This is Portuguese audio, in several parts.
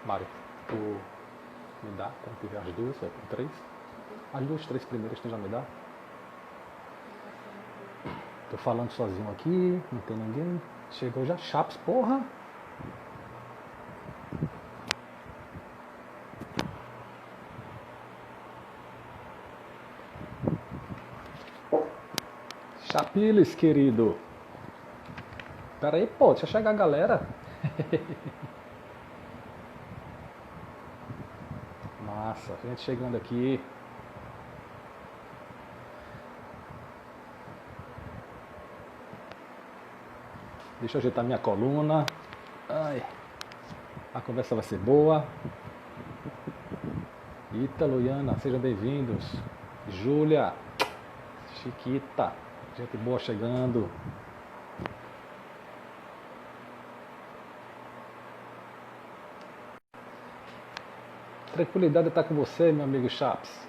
Mário, tu me dá quando tiver as duas, é com três? As duas, três primeiras tu já me dá? Tô falando sozinho aqui, não tem ninguém. Chegou já, Chaps, porra! Chapiles, querido! Pera aí, pô, deixa chegar a galera. Massa, gente chegando aqui. Deixa eu ajeitar minha coluna. Ai, a conversa vai ser boa. Ítalo, Iana, sejam bem-vindos. Júlia, Chiquita, gente boa chegando. Tranquilidade estar com você, meu amigo Chaps.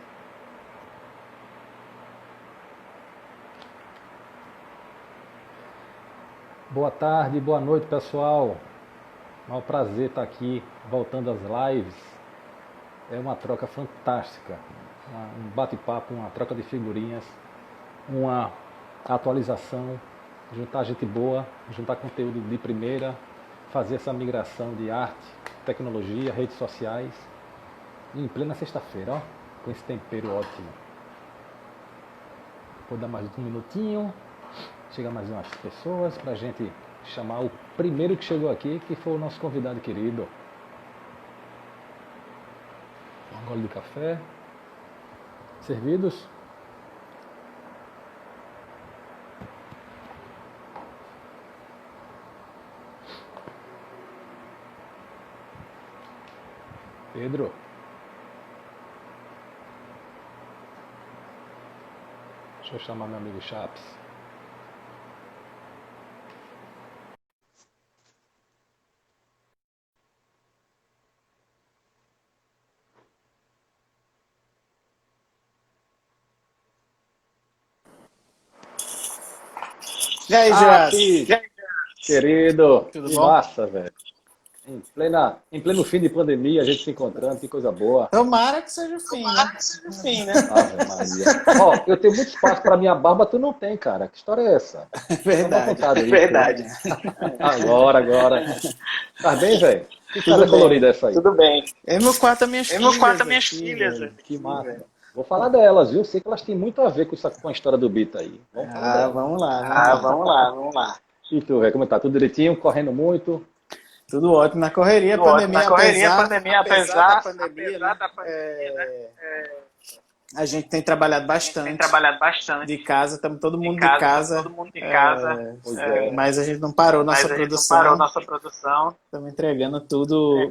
Boa tarde, boa noite, pessoal. É um prazer estar aqui, voltando às lives. É uma troca fantástica, um bate-papo, uma troca de figurinhas, uma atualização, juntar gente boa, juntar conteúdo de primeira, fazer essa migração de arte, tecnologia, redes sociais, em plena sexta-feira, ó, com esse tempero ótimo. Vou dar mais um minutinho, chegar mais umas pessoas para a gente chamar o primeiro que chegou aqui, que foi o nosso convidado querido. Um gole de café. Servidos? Pedro? Deixa eu chamar meu amigo Chaps. E aí, Juraci? Querido, Tudo que bom? massa, velho. Em pleno fim de pandemia, a gente se encontrando, que coisa boa. Tomara que seja o fim, né? Ave Maria. Ó, eu tenho muito espaço para minha barba, tu não tem, cara. Que história é essa? Verdade. Verdade. Agora. Tá bem, velho? Que Tudo casa bem. colorida é essa aí? Tudo bem. É meu quarto, minhas É filhas. meu quarto, minhas aqui, filhas. velho. Que massa. Vou falar delas, viu? Sei que elas têm muito a ver com a história do Bita aí. Vamos falar delas. Vamos lá. Vamos lá. E tu, velho, como tá? Tudo direitinho? Correndo muito? Tudo ótimo. Na correria, Tudo ótimo. pandemia, Na correria, apesar, pandemia, apesar da apesar pandemia, da né? pandemia, A gente tem trabalhado tem bastante trabalhado bastante. de casa, estamos todo mundo casa, de casa. todo mundo de casa. Pois é. Mas a gente não parou Mas nossa a gente não produção. parou nossa produção. Estamos entregando tudo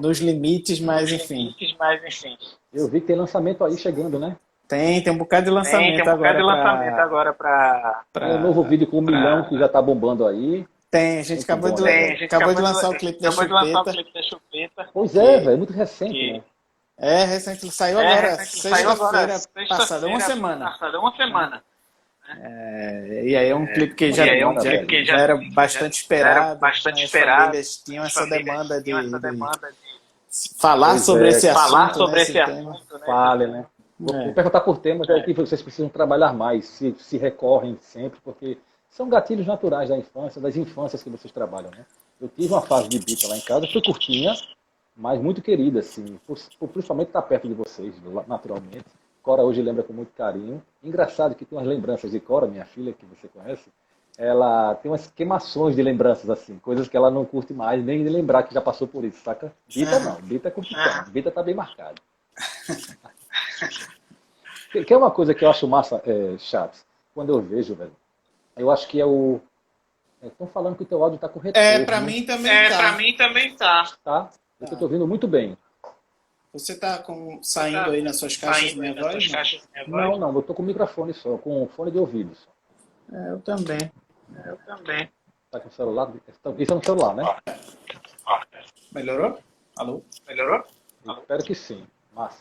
nos limites, mas enfim. Mas enfim. Eu vi que tem lançamento aí chegando, né? Tem um bocado de lançamento Tem um bocado de lançamento agora. agora pra... Tem um novo vídeo com 1 milhão que já tá bombando aí. Tem, a gente Muito acabou, bom, de, né? acabou de lançar o clipe da Chupeta. Chupeta. Pois é, velho, muito recente, né? É, recente, saiu agora, sexta-feira passada, uma semana. E aí é um clipe que já era bastante esperado. As famílias tinham essa demanda de falar Pois sobre é, esse assunto. Falar sobre esse tema. assunto, né? Fale, né? Vou perguntar por temas que vocês precisam trabalhar mais, se recorrem sempre, porque são gatilhos naturais da infância, das infâncias que vocês trabalham, né? Eu tive uma fase de Bita lá em casa, foi curtinha, mas muito querida, assim, principalmente estar perto de vocês, naturalmente. Cora hoje lembra com muito carinho. Engraçado que tem umas lembranças de Cora, minha filha, que você conhece, ela tem umas queimações de lembranças, assim, coisas que ela não curte mais, nem de lembrar que já passou por isso, saca? Bita não, Bita é complicado, Bita tá bem marcado. Que é uma coisa que eu acho massa, Chaves, quando eu vejo, velho, eu acho que é o... Estão falando que o teu áudio tá com retorno. Pra né? mim também tá. Pra mim também tá. Tá? Eu tô ouvindo muito bem. Você tá saindo aí nas suas caixas de minha voz? Não, eu tô com microfone só, com fone de ouvido só. Eu também. Tá com o celular? Isso é no celular, né? Melhorou? Alô? Melhorou? Eu espero que sim. Massa.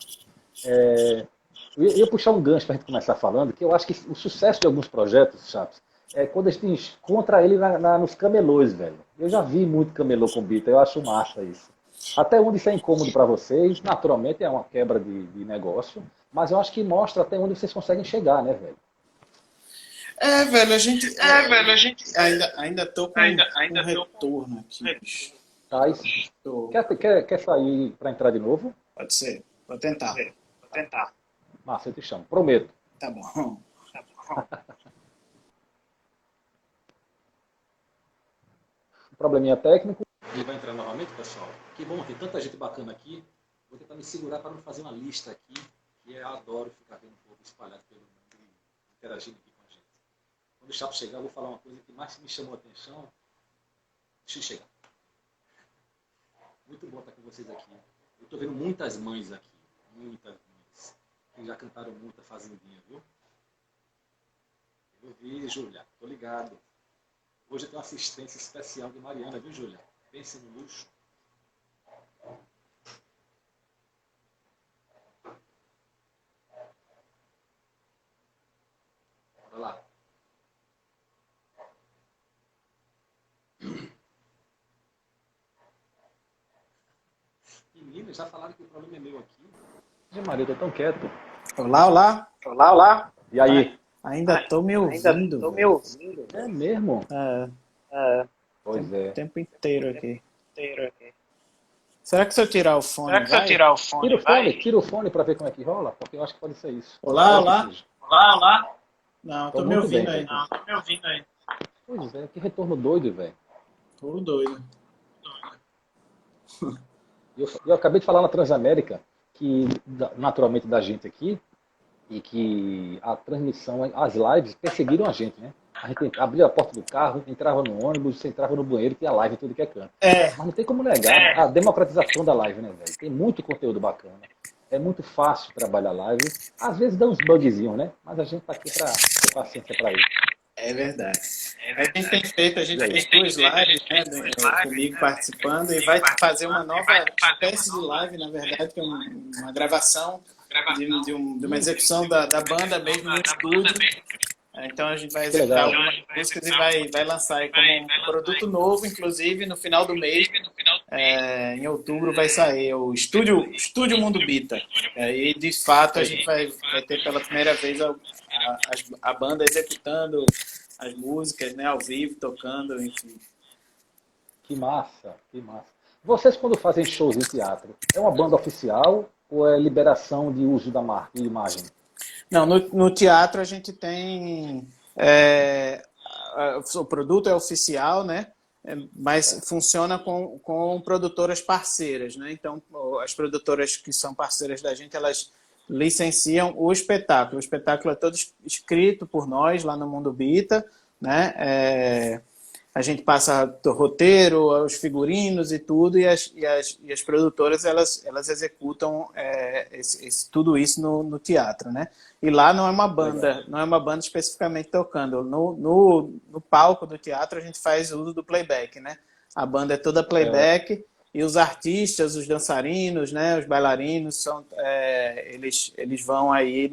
Eu ia puxar um gancho pra gente começar falando, que eu acho que o sucesso de alguns projetos, Chaps, é quando a gente encontra ele nos camelôs, velho. Eu já vi muito camelô com Bita, eu acho massa isso. Até onde isso é incômodo para vocês, naturalmente é uma quebra de negócio, mas eu acho que mostra até onde vocês conseguem chegar, né, velho? Velho, a gente ainda tô com um retorno aqui, bicho. Quer sair para entrar de novo? Pode ser. Vou tentar. Márcio, eu te chamo. Prometo. Tá bom. Probleminha técnico. Ele vai entrar novamente, pessoal. Que bom, tem tanta gente bacana aqui. Vou tentar me segurar para não fazer uma lista aqui, que eu adoro ficar vendo o povo espalhado pelo mundo e interagindo aqui com a gente. Quando o Chapo chegar, eu vou falar uma coisa que mais me chamou a atenção. Deixa eu chegar. Muito bom estar com vocês aqui. Eu estou vendo muitas mães aqui. Muitas mães. Que já cantaram muita fazendinha, viu? Eu vi, Júlia. Tô ligado. Hoje eu tenho uma assistência especial de Mariana, viu, Júlia? Pense no luxo. Bora lá. Meninas, já falaram que o problema é meu aqui. Maria, eu tô tão quieto. Olá. E aí? Ainda tô me ouvindo. É mesmo? Pois é. O tempo inteiro aqui. Será que se eu tirar o fone, Tira o fone para ver como é que rola, porque eu acho que pode ser isso. Olá. Não, Tô tô me ouvindo aí. Pois é, que retorno doido, velho. Tô doido. Eu acabei de falar na Transamérica, que naturalmente da gente aqui, e que a transmissão, as lives perseguiram a gente, né? A gente abria a porta do carro, entrava no ônibus, você entrava no banheiro, tinha live em tudo que é canto. Mas não tem como negar a democratização da live, né, velho? Tem muito conteúdo bacana. É muito fácil trabalhar live. Às vezes dá uns bugzinhos, né? Mas a gente tá aqui para ter paciência para isso. É verdade. A gente fez 2 lives, né, comigo participando, e vai fazer uma nova espécie de live, na verdade, que é uma gravação de uma execução da banda mesmo no estúdio. Então a gente vai executar algumas músicas e vai lançar aí como um produto novo, inclusive no final do mês, em outubro vai sair o Estúdio Mundo Bita. E de fato a gente vai ter pela primeira vez a banda executando as músicas, né, ao vivo, tocando, enfim. Que massa. Vocês quando fazem shows em teatro, é uma banda oficial ou é liberação de uso da marca e imagem? Não, no teatro a gente tem... o produto é oficial, né? Mas funciona com produtoras parceiras, né? Então, as produtoras que são parceiras da gente, elas licenciam o espetáculo. O espetáculo é todo escrito por nós lá no Mundo Bita, né? A gente passa o roteiro, os figurinos e tudo, e as produtoras elas executam tudo isso no teatro, né? E lá não é uma banda especificamente tocando. No palco do teatro a gente faz uso do playback, né? A banda é toda playback e os artistas, os dançarinos, né? Os bailarinos eles vão aí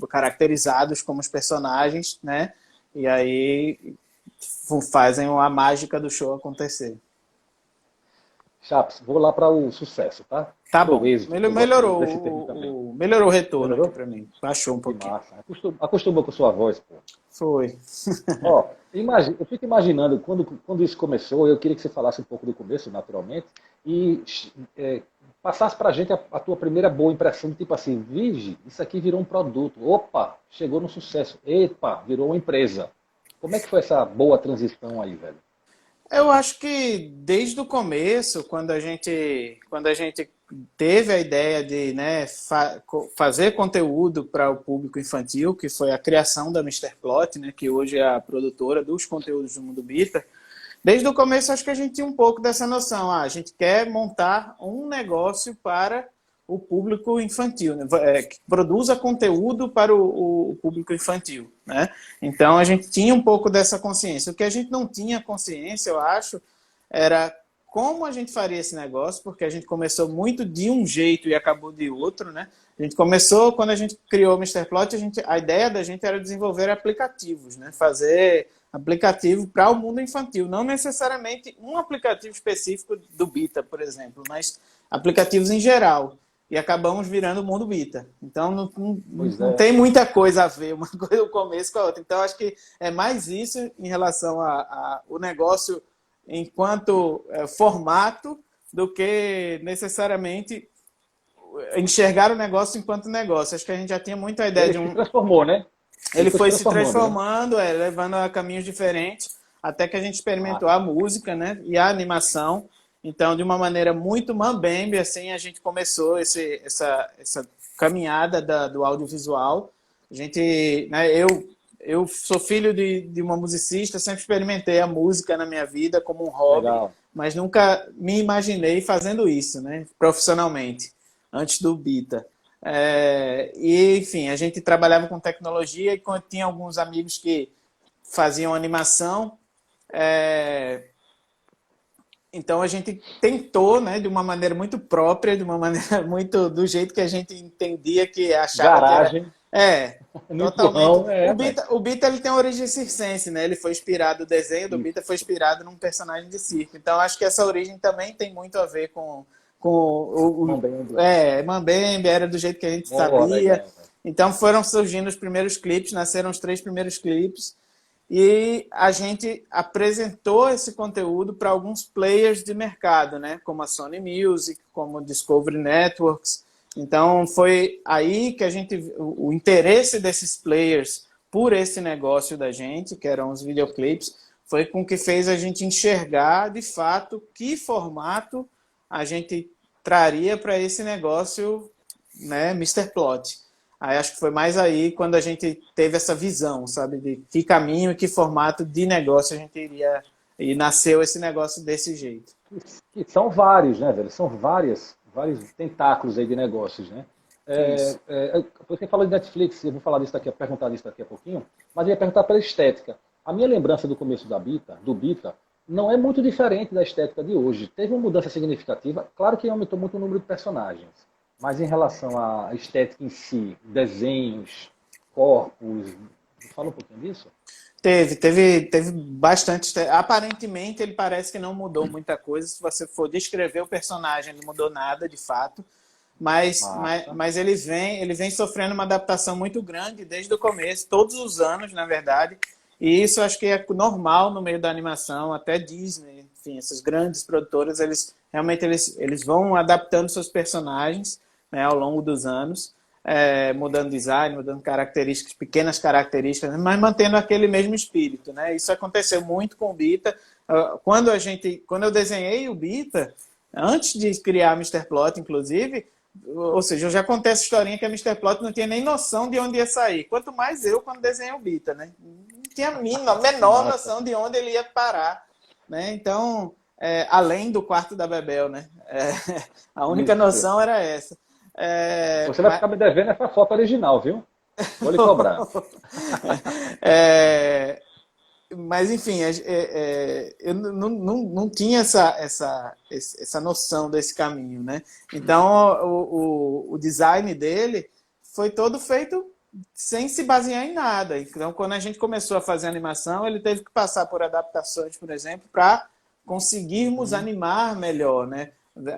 caracterizados como os personagens, né? E aí fazem a mágica do show acontecer. Chaps, vou lá para o sucesso, tá? Tá bom. Melhorou o retorno para mim. Baixou um pouquinho. Massa. Acostumou com sua voz, pô. Foi. Ó, eu fico imaginando, quando isso começou, eu queria que você falasse um pouco do começo, naturalmente, e passasse para a gente a tua primeira boa impressão, tipo assim, Vige, isso aqui virou um produto. Opa, chegou no sucesso. Epa, virou uma empresa. Como é que foi essa boa transição aí, velho? Eu acho que desde o começo, quando a gente teve a ideia de, né, fazer conteúdo para o público infantil, que foi a criação da Mr. Plot, né, que hoje é a produtora dos conteúdos do Mundo Bita, desde o começo acho que a gente tinha um pouco dessa noção. A gente quer montar um negócio para o público infantil, né? Que produza conteúdo para o público infantil, né? Então a gente tinha um pouco dessa consciência. O que a gente não tinha consciência, eu acho, era como a gente faria esse negócio, porque a gente começou muito de um jeito e acabou de outro, né? A gente começou, quando a gente criou o MrPlot, a ideia da gente era desenvolver aplicativos, né? Fazer aplicativo para o mundo infantil. Não necessariamente um aplicativo específico do Bita, por exemplo, mas aplicativos em geral. E acabamos virando o mundo Bita. Então, não tem muita coisa a ver uma coisa do começo com a outra. Então, acho que é mais isso em relação ao negócio enquanto formato do que necessariamente enxergar o negócio enquanto negócio. Acho que a gente já tinha muita ideia de um... Ele se transformou, né? Ele foi se transformando, né? Levando a caminhos diferentes, até que a gente experimentou a música, né? E a animação. Então, de uma maneira muito mambembe, assim, a gente começou essa caminhada do audiovisual. A gente, né, eu sou filho de uma musicista, sempre experimentei a música na minha vida como um hobby, legal, mas nunca me imaginei fazendo isso, né, profissionalmente, antes do Bita. E, enfim, a gente trabalhava com tecnologia e tinha alguns amigos que faziam animação. Então, a gente tentou, né, de uma maneira muito própria, de uma maneira muito do jeito que a gente entendia, que achava garagem. Que era... totalmente. O Bita ele tem uma origem circense, né? Ele foi inspirado, o desenho do Bita foi inspirado num personagem de circo. Então, acho que essa origem também tem muito a ver com o Mambembe, era do jeito que a gente sabia. Então, foram surgindo os primeiros clipes, nasceram os 3 primeiros clipes. E a gente apresentou esse conteúdo para alguns players de mercado, né? Como a Sony Music, como Discovery Networks. Então, foi aí que o interesse desses players por esse negócio da gente, que eram os videoclipes, foi com que fez a gente enxergar, de fato, que formato a gente traria para esse negócio, né, MrPlot. Aí acho que foi mais aí quando a gente teve essa visão, sabe, de que caminho e que formato de negócio a gente iria... E nasceu esse negócio desse jeito. E são vários, né, velho? São vários tentáculos aí de negócios, né? Você falou de Netflix, eu vou falar disso daqui, perguntar disso daqui a pouquinho, mas eu ia perguntar pela estética. A minha lembrança do começo do Bita, não é muito diferente da estética de hoje. Teve uma mudança significativa, claro que aumentou muito o número de personagens. Mas em relação à estética em si, desenhos, corpos, fala um pouquinho disso? Teve bastante. Aparentemente, ele parece que não mudou muita coisa. Se você for descrever o personagem, não mudou nada, de fato. Mas ele vem sofrendo uma adaptação muito grande desde o começo, todos os anos, na verdade. E isso acho que é normal no meio da animação, até Disney, enfim, essas grandes produtoras, eles vão adaptando seus personagens, né, ao longo dos anos, mudando design, mudando características, pequenas características, mas mantendo aquele mesmo espírito, né? Isso aconteceu muito com o Bita. Quando eu desenhei o Bita, antes de criar a MrPlot, inclusive, ou seja, eu já contei essa historinha que a MrPlot não tinha nem noção de onde ia sair. Quanto mais eu, quando desenhei o Bita, né? Não tinha a menor noção de onde ele ia parar, né? Então, além do quarto da Bebel, né? A única noção era essa. Você vai ficar me devendo essa foto original, viu? Vou lhe cobrar. Mas, enfim, eu não tinha essa noção desse caminho, né? Então, o design dele foi todo feito sem se basear em nada. Então, quando a gente começou a fazer animação, ele teve que passar por adaptações, por exemplo, para conseguirmos animar melhor, né?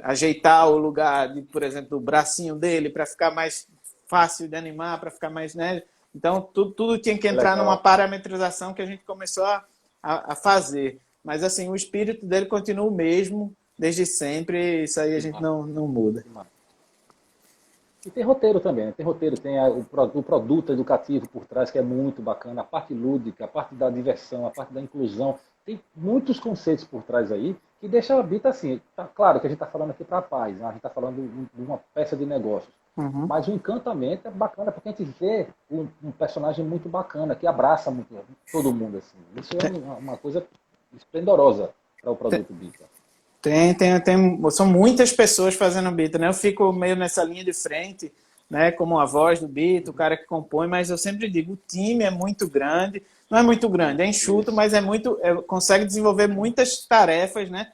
Ajeitar o lugar, por exemplo, do bracinho dele para ficar mais fácil de animar, para ficar mais... né? Então, tudo tinha que entrar numa parametrização que a gente começou a fazer. Mas, assim, o espírito dele continua o mesmo desde sempre. Isso aí a gente não muda. E tem roteiro também, né? Tem roteiro, tem o produto educativo por trás, que é muito bacana. A parte lúdica, a parte da diversão, a parte da inclusão. Tem muitos conceitos por trás aí que deixa a Bita assim. Tá, claro que a gente está falando aqui para a paz, né? A gente está falando de uma peça de negócios. Uhum. Mas o encantamento é bacana, porque a gente vê um personagem muito bacana, que abraça muito, todo mundo. Assim. Isso é uma coisa esplendorosa para o produto Bita. São muitas pessoas fazendo Bita, né? Eu fico meio nessa linha de frente, né? Como a voz do Bita, o cara que compõe, mas eu sempre digo, o time é muito grande. Não é muito grande, é enxuto, mas consegue desenvolver muitas tarefas, né?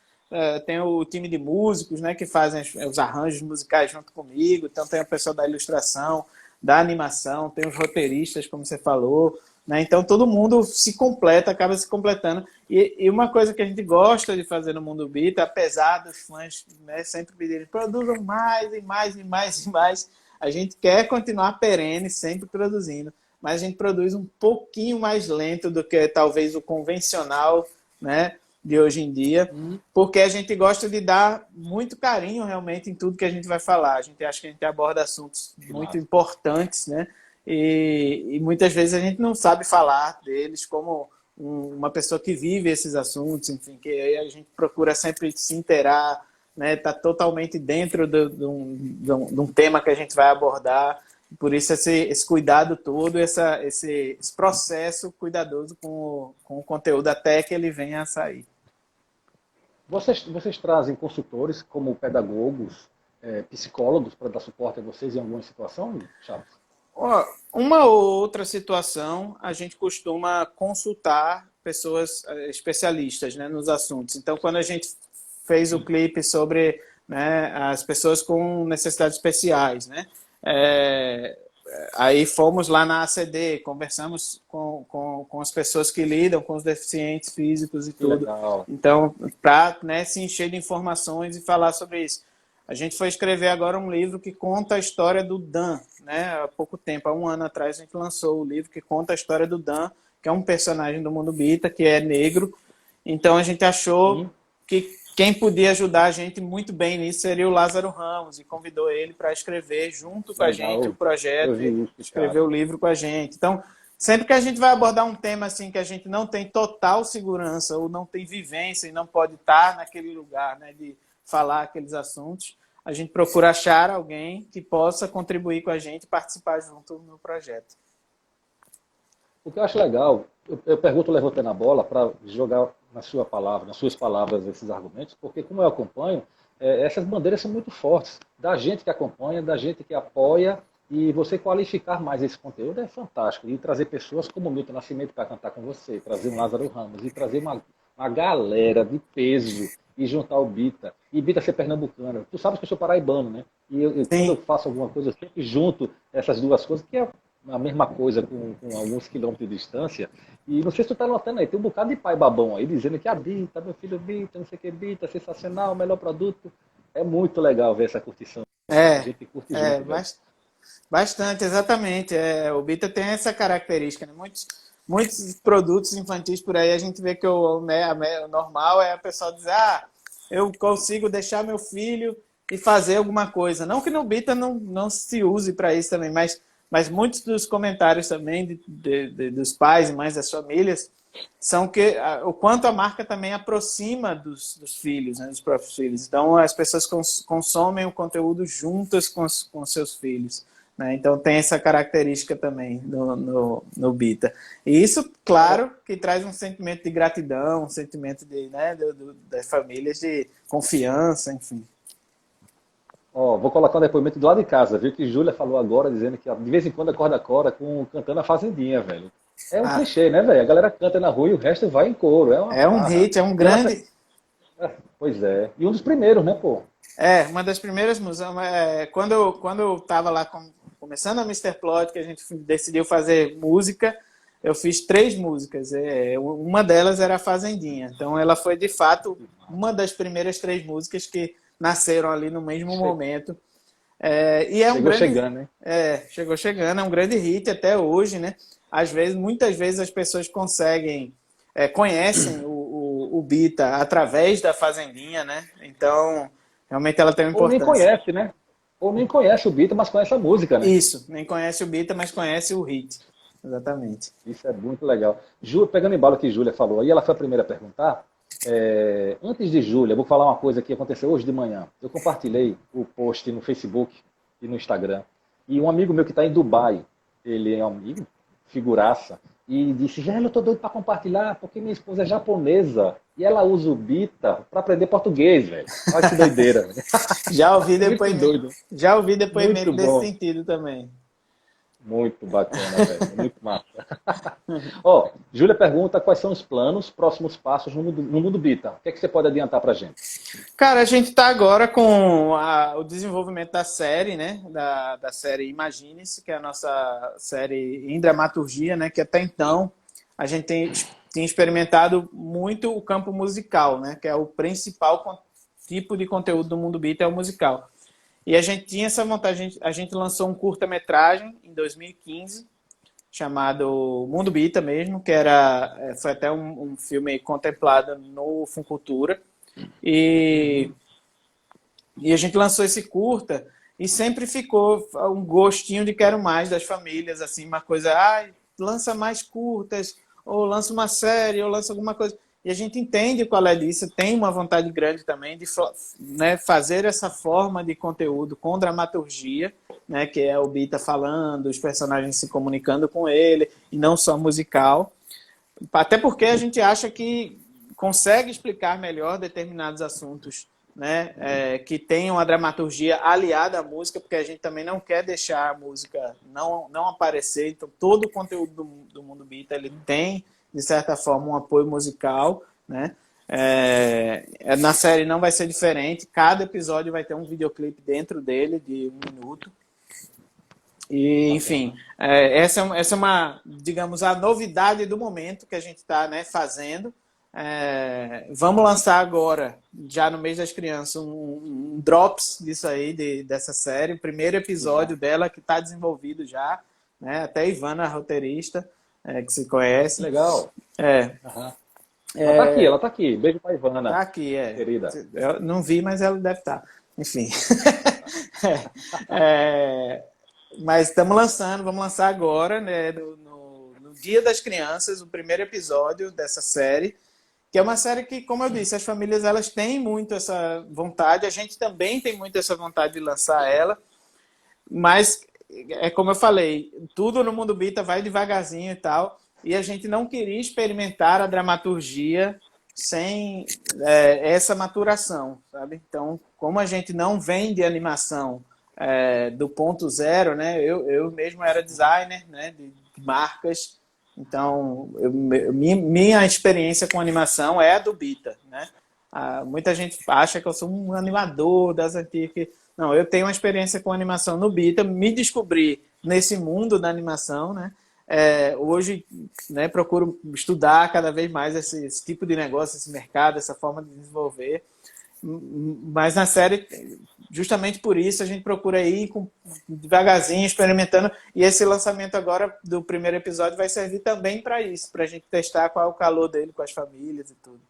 tem o time de músicos, né, que fazem os arranjos musicais junto comigo, então tem a pessoa da ilustração, da animação, tem os roteiristas, como você falou, né? Então todo mundo se completa, acaba se completando. E uma coisa que a gente gosta de fazer no Mundo Bita, apesar dos fãs, né, sempre pedirem, produzam mais e mais e mais e mais, a gente quer continuar perene, sempre produzindo, mas a gente produz um pouquinho mais lento do que talvez o convencional, né, de hoje em dia, porque a gente gosta de dar muito carinho realmente em tudo que a gente vai falar. A gente acha que a gente aborda assuntos muito importantes, né? E muitas vezes a gente não sabe falar deles como uma pessoa que vive esses assuntos, enfim, que aí a gente procura sempre se inteirar, né? Tá totalmente dentro de um tema que a gente vai abordar. Por isso esse cuidado todo, esse processo cuidadoso com o conteúdo até que ele venha a sair. Vocês trazem consultores como pedagogos, psicólogos para dar suporte a vocês em alguma situação, Chaves? Uma ou outra situação, a gente costuma consultar pessoas especialistas, né, nos assuntos. Então, quando a gente fez o clipe sobre, né, as pessoas com necessidades especiais, né, aí fomos lá na ACD, conversamos com as pessoas que lidam com os deficientes físicos e tudo. Legal. Então, para, né, se encher de informações e falar sobre isso. A gente foi escrever agora um livro que conta a história do Dan, né? Há pouco tempo, há um ano atrás, a gente lançou o livro que conta a história do Dan, que é um personagem do Mundo Bita, que é negro. Então a gente achou que quem podia ajudar a gente muito bem nisso seria o Lázaro Ramos, e convidou ele para escrever junto com a gente o projeto, escrever o livro com a gente. Então, sempre que a gente vai abordar um tema assim que a gente não tem total segurança ou não tem vivência e não pode estar naquele lugar, né, de falar aqueles assuntos, a gente procura achar alguém que possa contribuir com a gente e participar junto no projeto. O que eu acho legal, eu pergunto levantando a bola para jogar nas suas palavras esses argumentos, porque como eu acompanho, essas bandeiras são muito fortes, da gente que acompanha, da gente que apoia, e você qualificar mais esse conteúdo é fantástico, e trazer pessoas como o Milton Nascimento para cantar com você, trazer um Lázaro Ramos, e trazer uma galera de peso, e juntar o Bita, e Bita ser pernambucano. Tu sabes que eu sou paraibano, né? E quando eu faço alguma coisa, eu sempre junto essas duas coisas, que é a mesma coisa com alguns quilômetros de distância. E não sei se tu tá notando aí, tem um bocado de pai babão aí, dizendo que a Bita, meu filho Bita, não sei o que, Bita, sensacional, melhor produto. É muito legal ver essa curtição. A gente curte junto. Bastante, exatamente. O Bita tem essa característica, né? Muitos produtos infantis por aí, a gente vê que o normal é a pessoa dizer, eu consigo deixar meu filho e fazer alguma coisa. Não que no Bita não se use para isso também, mas muitos dos comentários também dos pais e mães das famílias são que o quanto a marca também aproxima dos filhos, né, dos próprios filhos. Então, as pessoas consomem o conteúdo juntas com seus filhos. Né? Então, tem essa característica também no Bita. E isso, claro, que traz um sentimento de gratidão, um sentimento das famílias de confiança, enfim. Vou colocar um depoimento do lado de casa, viu? Que Júlia falou agora, dizendo que de vez em quando acorda a Cora cantando a Fazendinha, velho. É um clichê, né, velho? A galera canta na rua e o resto vai em coro. É um hit, é um grande... Pois é. E um dos primeiros, né, pô? Uma das primeiras músicas. Quando eu tava lá começando a Mr. Plot, que a gente decidiu fazer música, eu fiz 3 músicas. Uma delas era a Fazendinha. Então ela foi, de fato, uma das primeiras 3 músicas que nasceram ali no mesmo momento. E chegou chegando, né? Chegou chegando, é um grande hit até hoje, né? Muitas vezes as pessoas conhecem o Bita através da Fazendinha, né? Então, realmente ela tem uma importância. Ou nem conhece, né? Ou nem conhece o Bita, mas conhece a música, né? Isso, nem conhece o Bita, mas conhece o hit. Exatamente. Isso é muito legal. Pegando em bala o que Júlia falou, aí ela foi a primeira a perguntar. Antes de Júlia, vou falar uma coisa que aconteceu hoje de manhã. Eu compartilhei o post no Facebook e no Instagram. E um amigo meu que está em Dubai, ele é um amigo, figuraça, e disse, velho, eu tô doido para compartilhar, porque minha esposa é japonesa e ela usa o Bita para aprender português, velho. Olha que doideira. Já ouvi depoimento desse sentido também. Muito bacana, velho. Muito massa. Ó, Júlia pergunta quais são os planos, próximos passos no mundo Bita. O que é que você pode adiantar pra gente? Cara, a gente está agora com o desenvolvimento da série, né? Da série Imagine-se, que é a nossa série em dramaturgia, né? Que até então a gente tem experimentado muito o campo musical, né? Que é o principal tipo de conteúdo do mundo Bita, é o musical. E a gente tinha essa vontade, a gente lançou um curta-metragem em 2015, chamado Mundo Bita mesmo, que foi até um filme contemplado no Funcultura. E a gente lançou esse curta e sempre ficou um gostinho de quero mais das famílias, assim, uma coisa, lança mais curtas, ou lança uma série, ou lança alguma coisa. E a gente entende qual é disso, tem uma vontade grande também de, né, fazer essa forma de conteúdo com dramaturgia, né, que é o Bita falando, os personagens se comunicando com ele, e não só musical. Até porque a gente acha que consegue explicar melhor determinados assuntos, né, que tenham a dramaturgia aliada à música, porque a gente também não quer deixar a música não aparecer. Então, todo o conteúdo do Mundo Bita, ele tem, de certa forma, um apoio musical, né? Na série não vai ser diferente, cada episódio vai ter um videoclipe dentro dele, de 1 minuto. E, enfim, essa é uma, digamos, a novidade do momento que a gente está, né, fazendo. Vamos lançar agora, já no mês das crianças, um drops disso aí, dessa série, o primeiro episódio dela que está desenvolvido já, né? Até a Ivana, a roteirista, que se conhece. Legal. Uhum. Ela tá aqui. Beijo pra Ivana. Tá aqui, querida. Eu não vi, mas ela deve estar. Enfim. Mas estamos lançando, vamos lançar agora, né, no Dia das Crianças, o primeiro episódio dessa série, que é uma série que, como eu disse, as famílias elas têm muito essa vontade, a gente também tem muito essa vontade de lançar ela, mas, como eu falei, tudo no Mundo Bita vai devagarzinho e tal, e a gente não queria experimentar a dramaturgia sem essa maturação, sabe? Então, como a gente não vem de animação do ponto zero, né? Eu mesmo era designer, né, de marcas, então minha experiência com animação é a do Bita, né? Muita gente acha que eu sou um animador das antigas. Não, eu tenho uma experiência com animação no Bita, me descobri nesse mundo da animação, né? Hoje, né, procuro estudar cada vez mais esse tipo de negócio, esse mercado, essa forma de desenvolver. Mas na série, justamente por isso, a gente procura ir devagarzinho, experimentando. E esse lançamento agora do primeiro episódio vai servir também para isso, para a gente testar qual é o calor dele com as famílias e tudo.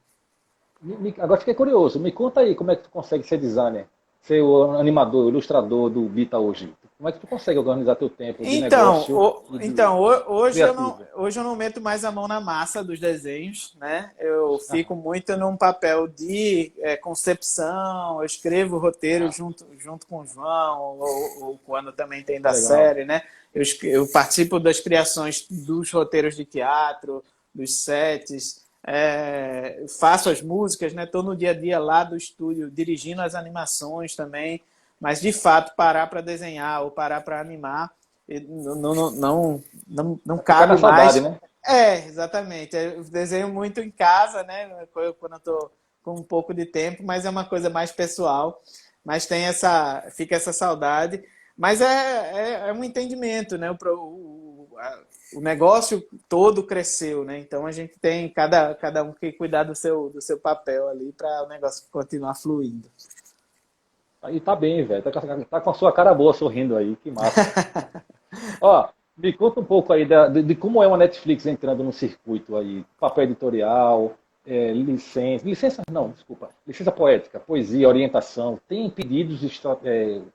Agora fiquei curioso. Me conta aí como é que tu consegue ser designer, ser o animador, o ilustrador do Bita hoje. Como é que tu consegue organizar teu tempo de negócio? Hoje eu não meto mais a mão na massa dos desenhos, né? Eu fico muito num papel de concepção, eu escrevo roteiro junto com o João, ou quando também tem da série, né? Eu participo das criações dos roteiros de teatro, dos sets, faço as músicas, né? Estou no dia a dia lá do estúdio, dirigindo as animações também. Mas, de fato, parar para desenhar ou parar para animar não cabe mais. Né? Exatamente. Eu desenho muito em casa, né? Quando eu estou com um pouco de tempo, mas é uma coisa mais pessoal. Mas fica essa saudade. Mas é um entendimento, né? O negócio todo cresceu, né? Então a gente tem cada um que cuidar do seu papel ali para o negócio continuar fluindo. Aí tá bem, velho. Tá com a sua cara boa sorrindo aí. Que massa. Ó, me conta um pouco aí de como é uma Netflix entrando no circuito aí. Papel editorial, licença poética, poesia, orientação. Tem pedidos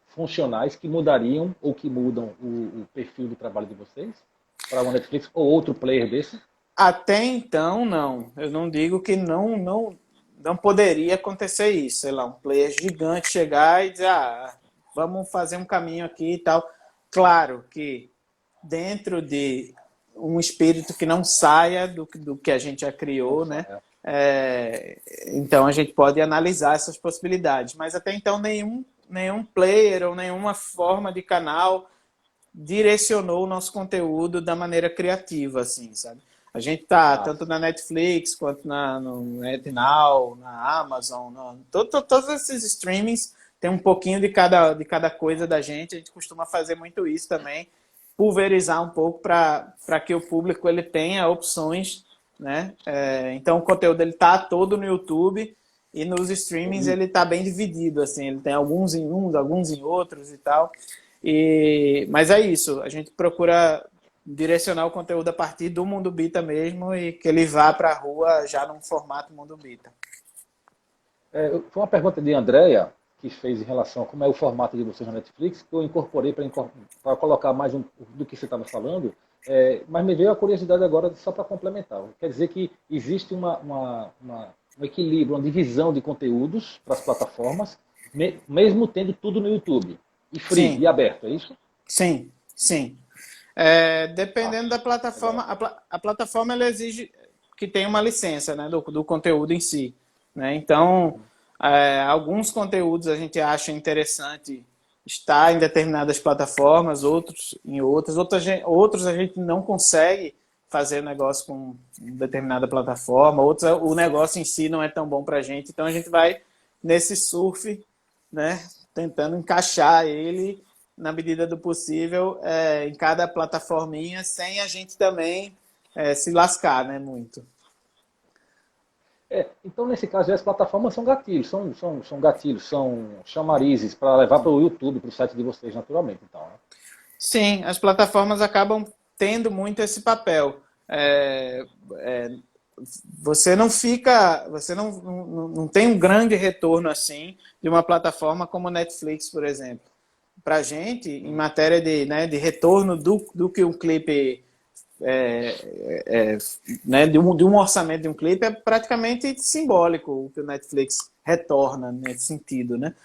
funcionais que mudariam ou que mudam o perfil do trabalho de vocês? Para uma Netflix ou outro player desse? Até então, não. Eu não digo que não poderia acontecer isso. Sei lá, um player gigante chegar e dizer, vamos fazer um caminho aqui e tal. Claro que dentro de um espírito que não saia do que a gente já criou, né? Então a gente pode analisar essas possibilidades. Mas até então nenhum player ou nenhuma forma de canal direcionou o nosso conteúdo da maneira criativa, assim, sabe? A gente tá tanto na Netflix quanto no NetNow, na Amazon, todos esses streamings tem um pouquinho de cada coisa da gente. A gente costuma fazer muito isso também, pulverizar um pouco para que o público ele tenha opções, né? Então o conteúdo ele tá todo no YouTube e nos streamings ele tá bem dividido, assim, ele tem alguns em uns, alguns em outros e tal. Mas é isso, a gente procura direcionar o conteúdo a partir do Mundo Bita mesmo e que ele vá para a rua já num formato Mundo Bita. Foi uma pergunta de Andrea que fez em relação a como é o formato de vocês na Netflix, que eu incorporei para colocar mais do que você estava falando, mas me veio a curiosidade agora só para complementar. Quer dizer que existe um equilíbrio, uma divisão de conteúdos para as plataformas, mesmo tendo tudo no YouTube, e free, Sim. e aberto, é isso? Sim, sim. Dependendo da plataforma, a plataforma ela exige que tenha uma licença, né, do conteúdo em si, né? Então, alguns conteúdos a gente acha interessante estar em determinadas plataformas, outros em outros a gente não consegue fazer negócio com determinada plataforma, outros o negócio em si não é tão bom para a gente, então a gente vai nesse surf, né, tentando encaixar ele na medida do possível, em cada plataforminha, sem a gente também se lascar, né, muito. Então, nesse caso, as plataformas são gatilhos, são gatilhos, são chamarizes para levar para o YouTube, para o site de vocês, naturalmente. Então, né? Sim, as plataformas acabam tendo muito esse papel. Você não tem um grande retorno assim de uma plataforma como Netflix, por exemplo. Para a gente, em matéria de retorno do que um clipe, né, de um orçamento de um clipe, é praticamente simbólico o que o Netflix retorna nesse sentido, né?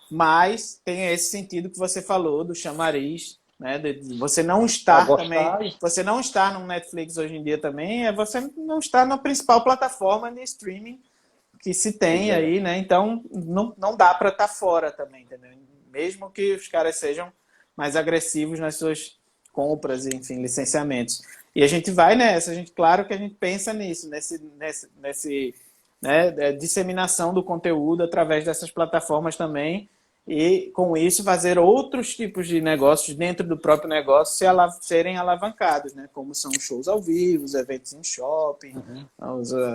Mas tem esse sentido que você falou do chamariz, né? De você não estar também, você não estar no Netflix hoje em dia também, você não estar na principal plataforma de streaming que se tem aí, né? Então não dá para estar fora também, entendeu? Mesmo que os caras sejam mais agressivos nas suas compras e, enfim, licenciamentos. E a gente vai nessa, claro que a gente pensa nisso, nesse né, disseminação do conteúdo através dessas plataformas também, e com isso fazer outros tipos de negócios dentro do próprio negócio serem alavancados, né? Como são os shows ao vivo, os eventos em shopping,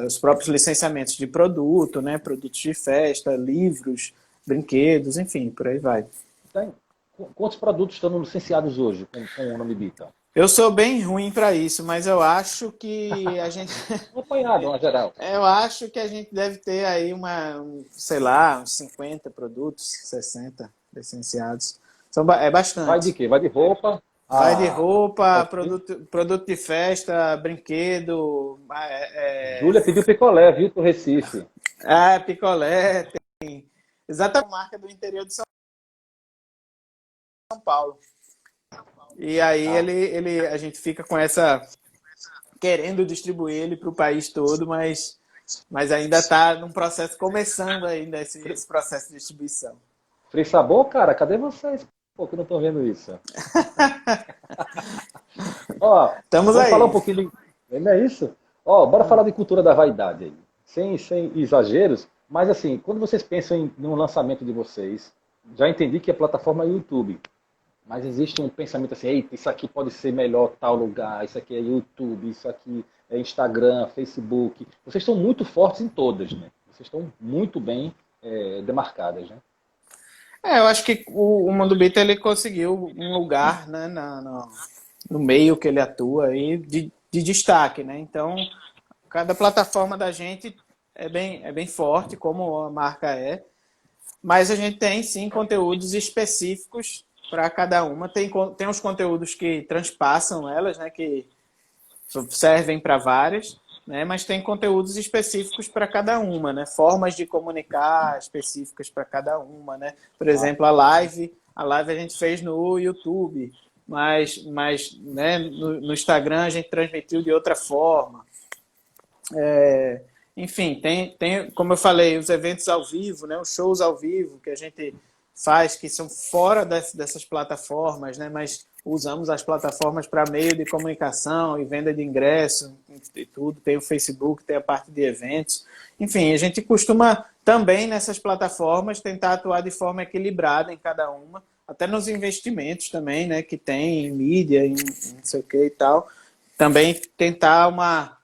os próprios licenciamentos de produto, né? Produtos de festa, livros, brinquedos, enfim, por aí vai. Quantos produtos estão licenciados hoje com o nome Bita? Eu sou bem ruim para isso, mas eu acho que a gente... apanhado, na geral. Eu acho que a gente deve ter aí sei lá, uns 50 produtos, 60 licenciados. É bastante. Vai de quê? Vai de roupa? Vai de roupa, produto de festa, brinquedo. Júlia pediu picolé, viu, pro Recife. Picolé, tem. Exatamente a marca do interior de São Paulo. E aí a gente fica com querendo distribuir ele para o país todo, mas ainda está num processo, começando ainda esse processo de distribuição. Free Sabor, cara, cadê vocês? Pô, que eu não estou vendo isso. Estamos aí. Falar um pouquinho Não é isso? Bora falar de cultura da vaidade aí. Sem exageros, mas assim, quando vocês pensam no lançamento de vocês, já entendi que a plataforma é o YouTube. Mas existe um pensamento assim, eita, isso aqui pode ser melhor tal lugar, isso aqui é YouTube, isso aqui é Instagram, Facebook. Vocês estão muito fortes em todas, né? Vocês estão muito bem demarcadas, né? Eu acho que o Mundo Bita ele conseguiu um lugar, né, no meio que ele atua aí, de destaque, né? Então, cada plataforma da gente é bem forte, como a marca é, mas a gente tem sim conteúdos específicos para cada uma. Tem os conteúdos que transpassam elas, né, que servem para várias, né, mas tem conteúdos específicos para cada uma, né, formas de comunicar específicas para cada uma, né. Por exemplo, a live a gente fez no YouTube, mas né, no Instagram a gente transmitiu de outra forma. Enfim, tem, como eu falei, os eventos ao vivo, né, os shows ao vivo que a gente faz, que são fora dessas plataformas, né? Mas usamos as plataformas para meio de comunicação e venda de ingresso e tudo. Tem o Facebook, tem a parte de eventos. Enfim, a gente costuma também nessas plataformas tentar atuar de forma equilibrada em cada uma, até nos investimentos também, né? Que tem em mídia, em não sei o que e tal. Também tentar uma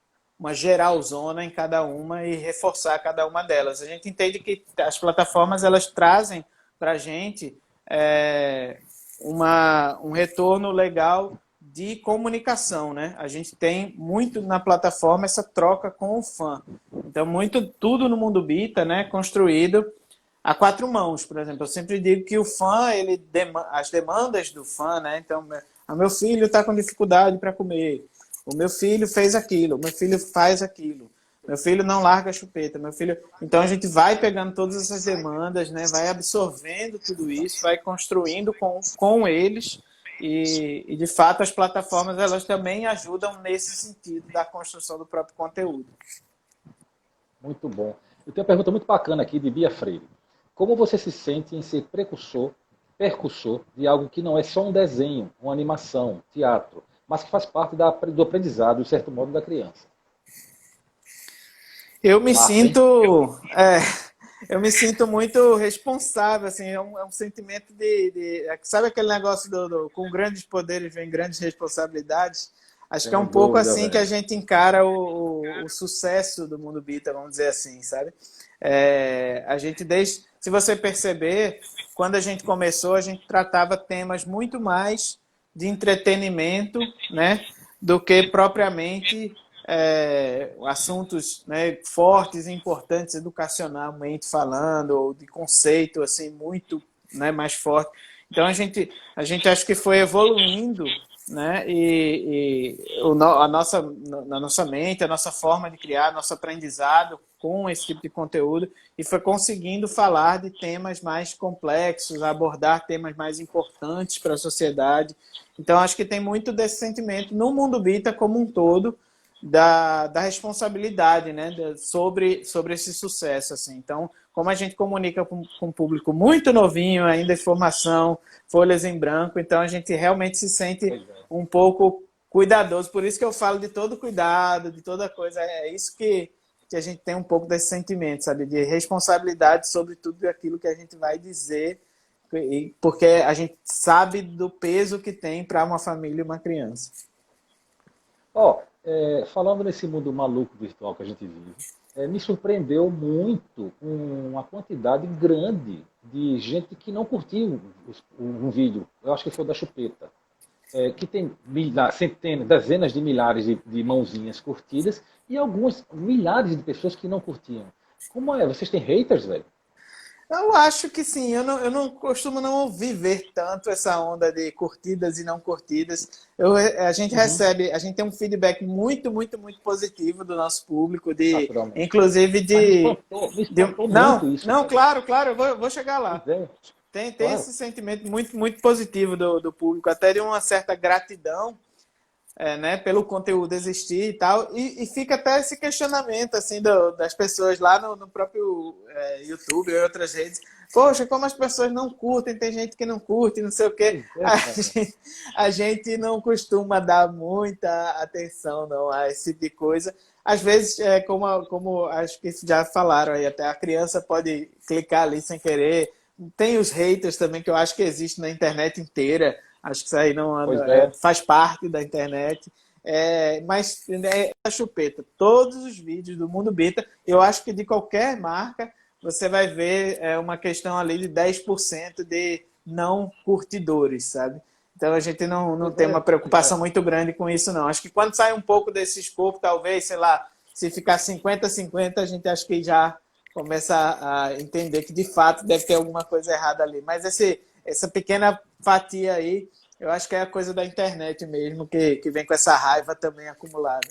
geralzona em cada uma e reforçar cada uma delas. A gente entende que as plataformas elas trazem para a gente um retorno legal de comunicação, né? A gente tem muito na plataforma essa troca com o fã. Então, tudo no Mundo Bita, né, construído a quatro mãos, por exemplo. Eu sempre digo que o fã, as demandas do fã, né? Então, meu filho está com dificuldade para comer. O meu filho fez aquilo, o meu filho faz aquilo. Meu filho não larga a chupeta, meu filho... Então a gente vai pegando todas essas demandas, né? Vai absorvendo tudo isso, vai construindo com eles e de fato as plataformas elas também ajudam nesse sentido da construção do próprio conteúdo. Muito bom. Eu tenho uma pergunta muito bacana aqui de Bia Freire. Como você se sente em ser percussor de algo que não é só um desenho, uma animação, teatro, mas que faz parte do aprendizado, de certo modo, da criança? Eu me sinto muito responsável, assim, é um sentimento sabe aquele negócio com grandes poderes vem grandes responsabilidades? Acho que é um pouco assim que a gente encara o sucesso do Mundo Bita, vamos dizer assim, sabe? A gente se você perceber, quando a gente começou, a gente tratava temas muito mais de entretenimento, né, do que propriamente assuntos, né, fortes e importantes educacionalmente falando, ou de conceito assim muito, né, mais forte. Então a gente acho que foi evoluindo, né, na nossa mente, a nossa forma de criar, nosso aprendizado com esse tipo de conteúdo, e foi conseguindo falar de temas mais complexos, abordar temas mais importantes para a sociedade. Então acho que tem muito desse sentimento no Mundo Bita como um todo, da responsabilidade, né, sobre esse sucesso, assim. Então, como a gente comunica com um público muito novinho, ainda em formação, folhas em branco, então a gente realmente se sente um pouco cuidadoso. Por isso que eu falo de todo cuidado, de toda coisa. É isso que a gente tem um pouco desse sentimento, sabe, de responsabilidade sobre tudo aquilo que a gente vai dizer, porque a gente sabe do peso que tem para uma família e uma criança. Falando nesse mundo maluco virtual que a gente vive, me surpreendeu muito uma quantidade grande de gente que não curtiu um vídeo. Eu acho que foi da chupeta. Que tem centenas, dezenas de milhares de mãozinhas curtidas e algumas milhares de pessoas que não curtiam. Como é? Vocês têm haters, velho? Eu acho que sim, eu não costumo não ver tanto essa onda de curtidas e não curtidas. A gente recebe, a gente tem um feedback muito, muito, muito positivo do nosso público, inclusive me espantou muito isso, não, cara. claro, eu vou chegar lá. Tem Claro. esse sentimento muito, muito positivo do público, até de uma certa gratidão, né, pelo conteúdo existir e tal, e fica até esse questionamento assim das pessoas lá no próprio YouTube e outras redes. Poxa, como as pessoas não curtem, tem gente que não curte, não sei o quê. A gente não costuma dar muita atenção não, a esse tipo de coisa. Às vezes, como acho que já falaram aí, até a criança pode clicar ali sem querer. Tem os haters também, que eu acho que existe na internet inteira. Acho que isso aí faz parte da internet. Mas a chupeta, todos os vídeos do Mundo Bita, eu acho que de qualquer marca, você vai ver uma questão ali de 10% de não curtidores, sabe? Então a gente não tem uma preocupação muito grande com isso, não. Acho que quando sai um pouco desse escopo, talvez, sei lá, se ficar 50-50, a gente acho que já começa a entender que de fato deve ter alguma coisa errada ali. Mas essa pequena fatia aí, eu acho que é a coisa da internet mesmo, que vem com essa raiva também acumulada.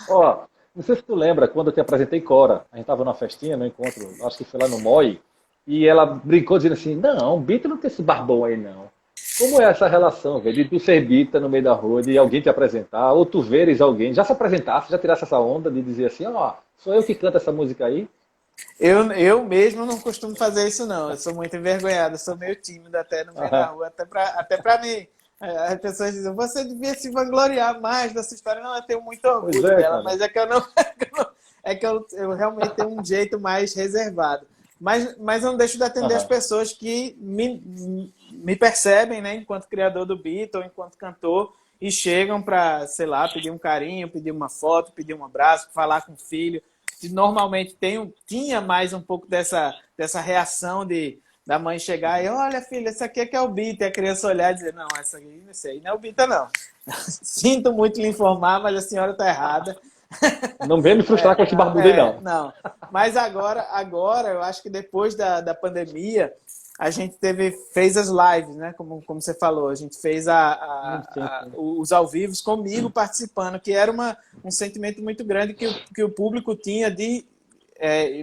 Não sei se tu lembra, quando eu te apresentei Cora, a gente estava numa festinha, no encontro, acho que foi lá no MOI, e ela brincou dizendo assim, não, Bita não tem esse barbão aí não. Como é essa relação, velho, de tu ser Bita no meio da rua, de alguém te apresentar, ou tu veres alguém, já se apresentasse, já tirasse essa onda de dizer assim, sou eu que canto essa música aí? Eu mesmo não costumo fazer isso, não. Eu sou muito envergonhado, eu sou meio tímido até no meio da rua, até pra mim. As pessoas dizem, você devia se vangloriar mais dessa história. Não, eu tenho muito Pois orgulho é, dela, cara. mas é que eu não. É que eu realmente tenho um jeito mais reservado. Mas eu não deixo de atender as pessoas que me percebem, né, enquanto criador do beat ou enquanto cantor, e chegam para, sei lá, pedir um carinho, pedir uma foto, pedir um abraço, falar com o filho. Normalmente tinha mais um pouco dessa reação da mãe chegar e, olha, filha, esse aqui é que é o Bita, e a criança olhar e dizer, não, esse aí não é o Bita, não. Sinto muito lhe informar, mas a senhora está errada. Não vem me frustrar com esse barbudo aí, não. Não. Mas agora, eu acho que depois da pandemia, a gente fez as lives, né? Como você falou, a gente fez os ao vivos comigo participando, que era um sentimento muito grande que o público tinha de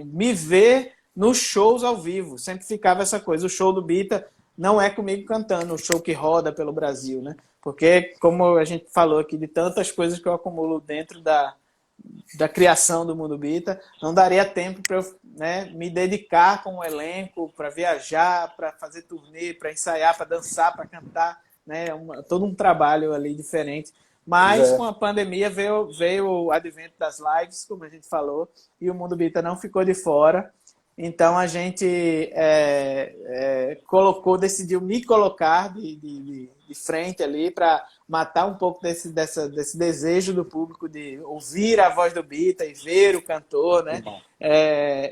me ver nos shows ao vivo. Sempre ficava essa coisa, o show do Bita não é comigo cantando, o show que roda pelo Brasil, né? Porque, como a gente falou aqui, de tantas coisas que eu acumulo dentro da criação do Mundo Bita, não daria tempo para eu, né, me dedicar com o elenco, para viajar, para fazer turnê, para ensaiar, para dançar, para cantar, né, todo um trabalho ali diferente. Mas com a pandemia veio o advento das lives, como a gente falou, e o Mundo Bita não ficou de fora. Então a gente decidiu me colocar de frente ali para matar um pouco desse desejo do público de ouvir a voz do Bita e ver o cantor, né?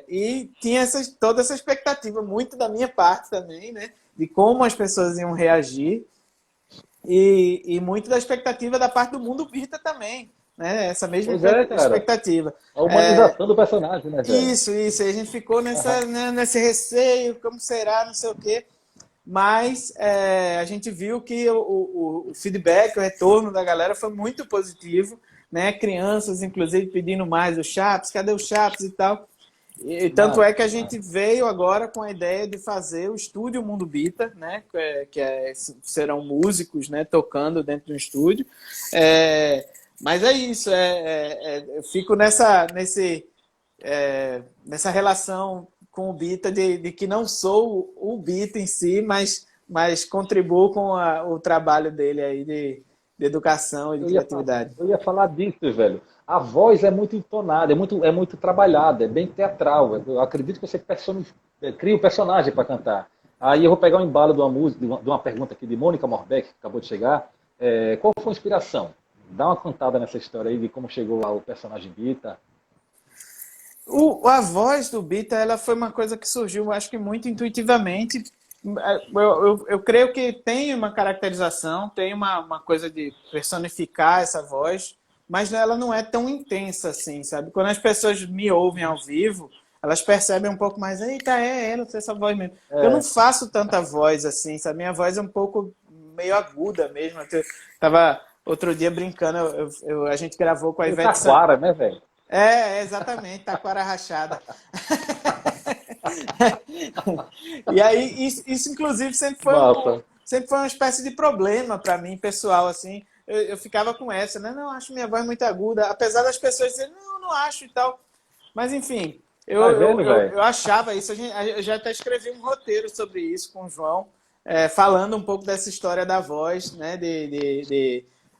E tinha toda essa expectativa, muito da minha parte também, né? De como as pessoas iam reagir e muito da expectativa da parte do Mundo Bita também, né? Essa mesma expectativa. A humanização do personagem, né, Zé? Isso. E a gente ficou nesse receio, como será, não sei o quê. Mas a gente viu que o feedback, o retorno da galera foi muito positivo, né? Crianças, inclusive, pedindo mais o Chaps, cadê o Chaps e tal. E tanto é que a gente veio agora com a ideia de fazer o estúdio Mundo Bita, né? Serão músicos, né, tocando dentro do estúdio. Mas é isso, eu fico nessa relação com o Bita de que não sou o Bita em si, mas contribuo com o trabalho dele aí de educação e de criatividade. Eu ia falar disso, velho. A voz é muito entonada, é muito trabalhada, é bem teatral. Eu acredito que você cria o personagem para cantar. Aí eu vou pegar um embalo de uma música, de uma pergunta aqui de Mônica Morbeck, que acabou de chegar. Qual foi a inspiração? Dá uma contada nessa história aí de como chegou lá o personagem Bita. A voz do Bita, ela foi uma coisa que surgiu, acho que muito intuitivamente. Eu creio que tem uma caracterização, tem uma coisa de personificar essa voz, mas ela não é tão intensa assim, sabe? Quando as pessoas me ouvem ao vivo, elas percebem um pouco mais, eita, ela tem essa voz mesmo. Eu não faço tanta voz assim, sabe? Minha voz é um pouco meio aguda mesmo. Eu tava outro dia brincando, a gente gravou com a Ivete Taquara, né, velho? Exatamente, taquara rachada. E aí, isso inclusive sempre foi uma espécie de problema para mim, pessoal, assim. Eu ficava com essa, né? Não, acho minha voz muito aguda, apesar das pessoas dizerem, não acho e tal. Mas, enfim, eu achava isso. Eu já até escrevi um roteiro sobre isso com o João, falando um pouco dessa história da voz, né?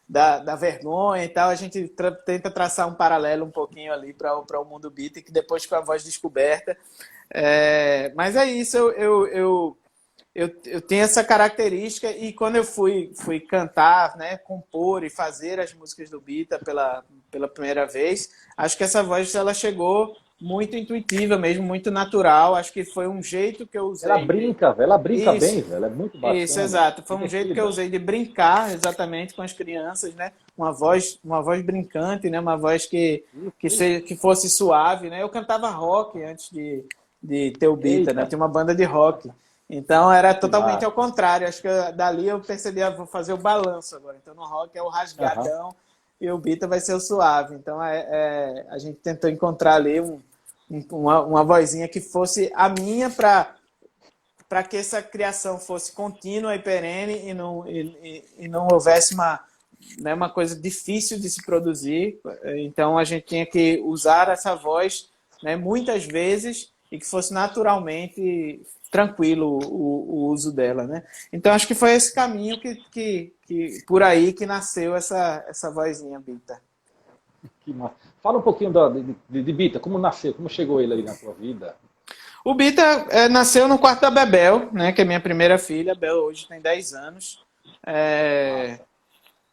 Da vergonha e tal. A gente tenta traçar um paralelo um pouquinho ali para o Mundo Bita, que depois com a voz descoberta. Mas é isso, eu tenho essa característica e quando eu fui cantar, né, compor e fazer as músicas do Bita pela primeira vez, acho que essa voz ela chegou muito intuitiva mesmo, muito natural. Acho que foi um jeito que eu usei. Ela brinca bem, velho. Ela é muito bacana. Isso, exato. Foi um jeito que eu usei de brincar exatamente com as crianças, né? Uma voz brincante, né? Uma voz que fosse suave, né? Eu cantava rock antes de ter o Bita, né? Tinha uma banda de rock. Então era totalmente ao contrário. Acho que dali eu percebi, vou fazer o balanço agora. Então no rock é o rasgadão e o Bita vai ser o suave. Então a gente tentou encontrar ali uma vozinha que fosse a minha para que essa criação fosse contínua e perene e não houvesse uma coisa difícil de se produzir. Então a gente tinha que usar essa voz, né, muitas vezes e que fosse naturalmente tranquilo o uso dela, né? Então acho que foi esse caminho que por aí que nasceu essa vozinha Bita. Que massa. Fala um pouquinho de Bita, como nasceu, como chegou ele ali na tua vida? O Bita nasceu no quarto da Bebel, né, que é minha primeira filha. A Bel hoje tem 10 anos.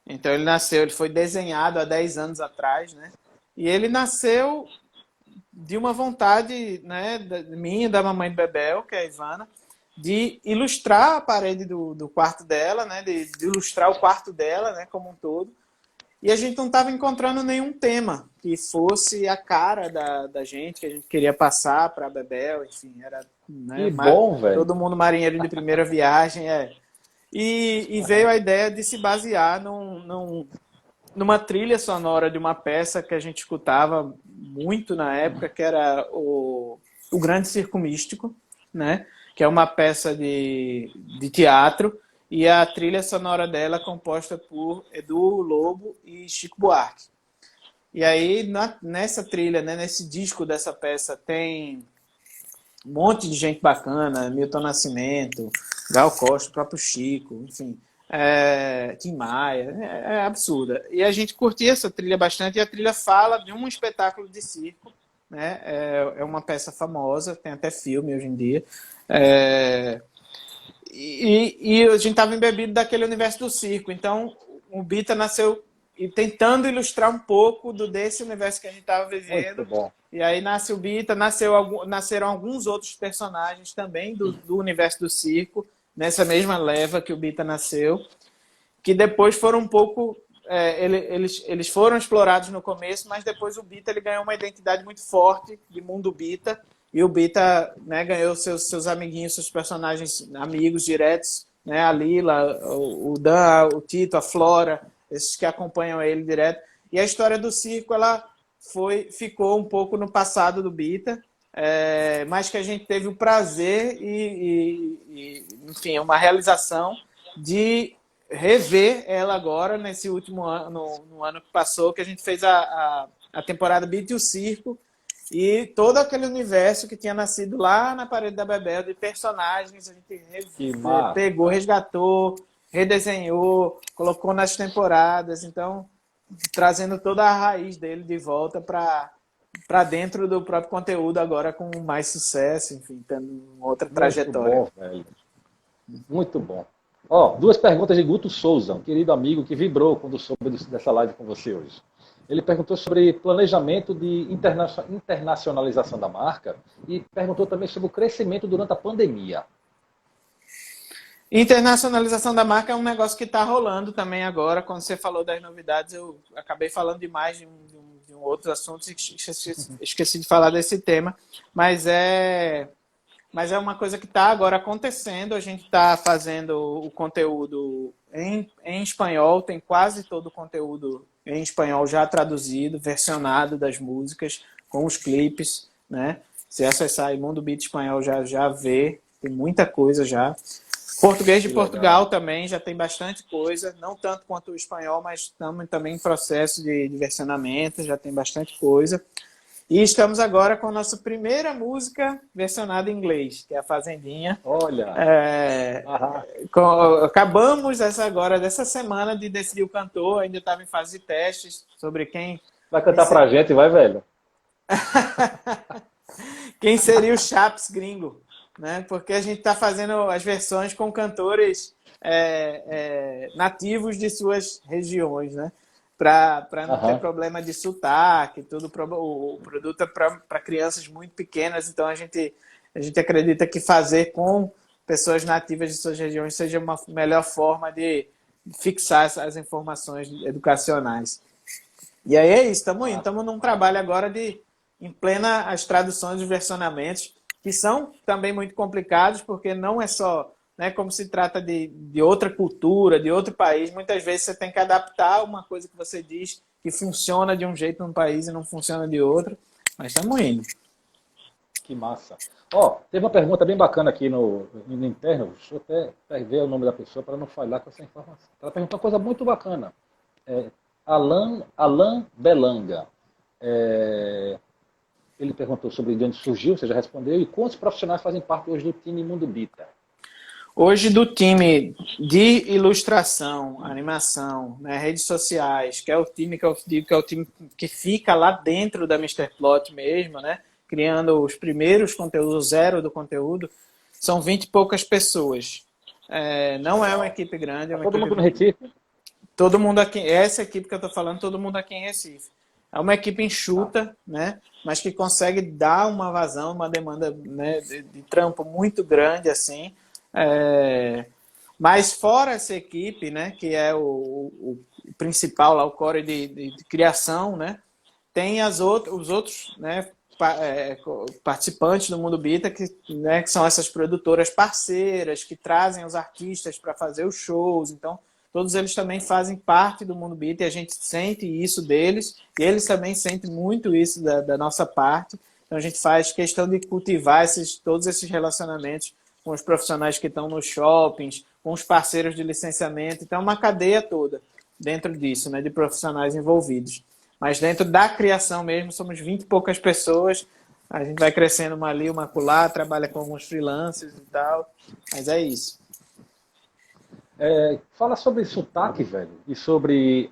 Então ele foi desenhado há 10 anos atrás, né? E ele nasceu de uma vontade, né, minha, da mamãe de Bebel, que é a Ivana, de ilustrar a parede do quarto dela, né, de ilustrar o quarto dela, né, como um todo. E a gente não estava encontrando nenhum tema que fosse a cara da gente, que a gente queria passar para a Bebel, enfim, era, né, Que bom, velho. todo mundo marinheiro de primeira viagem, E veio a ideia de se basear numa trilha sonora de uma peça que a gente escutava muito na época, que era o Grande Circo Místico, né? Que é uma peça de teatro, e a trilha sonora dela é composta por Edu Lobo e Chico Buarque. E aí, nessa trilha, né, nesse disco dessa peça, tem um monte de gente bacana, Milton Nascimento, Gal Costa, o próprio Chico, enfim, Tim Maia, é absurda. E a gente curtia essa trilha bastante, e a trilha fala de um espetáculo de circo, né? É uma peça famosa, tem até filme hoje em dia. E a gente estava embebido daquele universo do circo, então o Bita nasceu tentando ilustrar um pouco desse universo que a gente estava vivendo. Muito bom. E aí nasce o Bita, nasceram alguns outros personagens também do universo do circo, nessa mesma leva que o Bita nasceu, que depois foram um pouco... eles foram explorados no começo, mas depois o Bita ele ganhou uma identidade muito forte de mundo Bita, e o Bita, né, ganhou seus amiguinhos, seus personagens amigos diretos, né, a Lila, o Dan, o Tito, a Flora, esses que acompanham ele direto. E a história do circo, ela ficou um pouco no passado do Bita, mas que a gente teve o prazer enfim, uma realização de rever ela agora, nesse último ano, no ano que passou, que a gente fez a temporada Bita e o Circo, e todo aquele universo que tinha nascido lá na parede da Bebel, de personagens, a gente pegou, resgatou, redesenhou, colocou nas temporadas, então trazendo toda a raiz dele de volta para dentro do próprio conteúdo, agora com mais sucesso, enfim, tendo outra trajetória. Muito bom, velho. Muito bom. Ó, 2 perguntas de Guto Souza, um querido amigo que vibrou quando soube dessa live com você hoje. Ele perguntou sobre planejamento de internacionalização da marca e perguntou também sobre o crescimento durante a pandemia. Internacionalização da marca é um negócio que está rolando também agora. Quando você falou das novidades, eu acabei falando demais de um outro assunto e esqueci de falar desse tema. Mas é uma coisa que está agora acontecendo. A gente está fazendo o conteúdo em espanhol, tem quase todo o conteúdo em espanhol já traduzido, versionado das músicas, com os clipes, né? Se acessar Mundo Beat Espanhol já vê, tem muita coisa já. Português de Portugal também já tem bastante coisa, não tanto quanto o espanhol, mas estamos também em processo de versionamento, já tem bastante coisa. E estamos agora com a nossa primeira música versionada em inglês, que é a Fazendinha. Olha! Acabamos dessa semana de decidir o cantor, ainda estava em fase de testes sobre quem... Vai cantar pra gente, vai, velho? Quem seria o Chaps gringo, né? Porque a gente está fazendo as versões com cantores nativos de suas regiões, né? Para não ter problema de sotaque, tudo. O produto é para crianças muito pequenas, então a gente acredita que fazer com pessoas nativas de suas regiões seja uma melhor forma de fixar as informações educacionais. E aí é isso, estamos num trabalho agora em plena as traduções e versionamentos, que são também muito complicados, porque não é só... Né, como se trata de outra cultura, de outro país, muitas vezes você tem que adaptar uma coisa que você diz que funciona de um jeito num país e não funciona de outro, mas estamos indo. Que massa. Ó, teve uma pergunta bem bacana aqui no interno, deixa eu até ver o nome da pessoa para não falhar com essa informação. Ela perguntou uma coisa muito bacana. Alan Belanga. ele perguntou sobre de onde surgiu, você já respondeu, e quantos profissionais fazem parte hoje do time Mundo Bita? Hoje, do time de ilustração, animação, né, redes sociais, que é o time que eu digo que é o time que fica lá dentro da Mr. Plot mesmo, né, criando os primeiros conteúdos, o zero do conteúdo, são 20 e poucas pessoas. Não é uma equipe grande. É uma Todo equipe... mundo no Recife? Todo mundo aqui, essa equipe que eu estou falando, todo mundo aqui em Recife. É uma equipe enxuta, né, mas que consegue dar uma vazão, uma demanda, né, de trampo muito grande, assim. Mas fora essa equipe, né, que é o principal, lá, o core de criação, né, tem os outros, né, participantes do Mundo Bita, né, que são essas produtoras parceiras, que trazem os artistas para fazer os shows. Então, todos eles também fazem parte do Mundo Bita e a gente sente isso deles, e eles também sentem muito isso da nossa parte. Então, a gente faz questão de cultivar todos esses relacionamentos com os profissionais que estão nos shoppings, com os parceiros de licenciamento. Então, é uma cadeia toda dentro disso, né, de profissionais envolvidos. Mas dentro da criação mesmo, somos 20 e poucas pessoas. A gente vai crescendo uma ali, uma acolá, trabalha com alguns freelancers e tal. Mas é isso. Fala sobre sotaque, velho, e sobre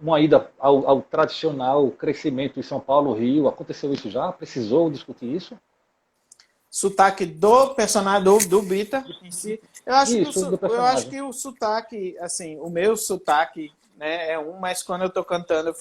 uma ida ao tradicional crescimento em São Paulo, Rio. Aconteceu isso já? Precisou discutir isso? Sotaque do personagem do Bita em si. Eu acho que o sotaque, assim, o meu sotaque, né, mas quando eu estou cantando eu